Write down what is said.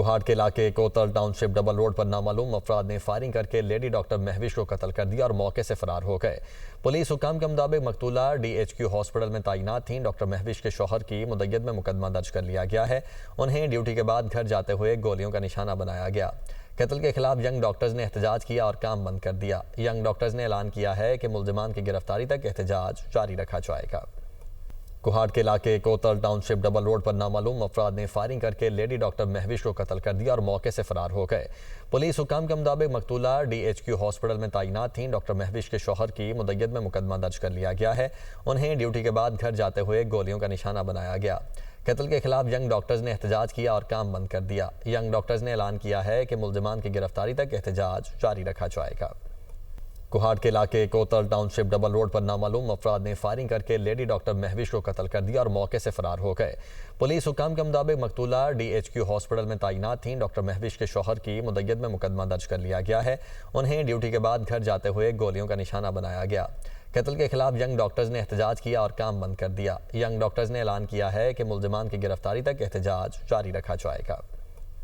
कुहाड़ के इलाके कोतल township double road पर नामालूम अफराद ने फायरिंग करके लेडी डॉक्टर महविश को कत्ल कर दिया और मौके से फरार हो गए। पुलिस हुकाम के मुताबिक मकतूला DHQ हॉस्पिटल में तैनात थीं। डॉक्टर महविश के शौहर की मुद्दत में मुकदमा दर्ज कर लिया गया है। उन्हें ड्यूटी के बाद घर जाते हुए गोलियों का निशाना बनाया गया। कत्ल के खिलाफ यंग डॉक्टर्स ने एहतजाज किया और काम बंद कर दिया। यंग डॉक्टर्स ने ऐलान किया है कि मुल्जिमान की गिरफ्तारी तक एहतजाज जारी रखा जाएगा। कुहाड़ के इलाके कोतल टाउनशिप डबल रोड पर नामालूम अफराद ने फायरिंग करके लेडी डॉक्टर महविश को कत्ल कर दिया और मौके से फरार हो गए। पुलिस हुकाम के मुताबिक मकतूला DHQ हॉस्पिटल में तैनात थीं। डॉक्टर महविश के शौहर की मुद्दत में मुकदमा दर्ज कर लिया गया है। उन्हें ड्यूटी के बाद घर जाते हुए गोलियों का निशाना बनाया गया। कत्ल के खिलाफ यंग डॉक्टर्स ने एहतजाज किया और काम बंद कर दिया। यंग डॉक्टर्स ने ऐलान किया है कि मुल्जिमान की गिरफ्तारी तक एहतजाज जारी रखा जाएगा। कुहाड़ के इलाके कोतल टाउनशिप डबल रोड पर नामालूम अफराद ने फायरिंग करके लेडी डॉक्टर महविश को कत्ल कर दिया और मौके से फरार हो गए। पुलिस हुकाम के मुताबिक मकतूला DHQ हॉस्पिटल में तैनात थीं। डॉक्टर महविश के शौहर की मुद्दत में मुकदमा दर्ज कर लिया गया है। उन्हें ड्यूटी के बाद घर जाते हुए गोलियों का निशाना बनाया गया। कत्ल के खिलाफ यंग डॉक्टर्स ने एहतजाज किया और काम बंद कर दिया। यंग डॉक्टर्स ने ऐलान किया है कि मुल्जिमान की गिरफ्तारी तक एहतजाज जारी रखा जाएगा।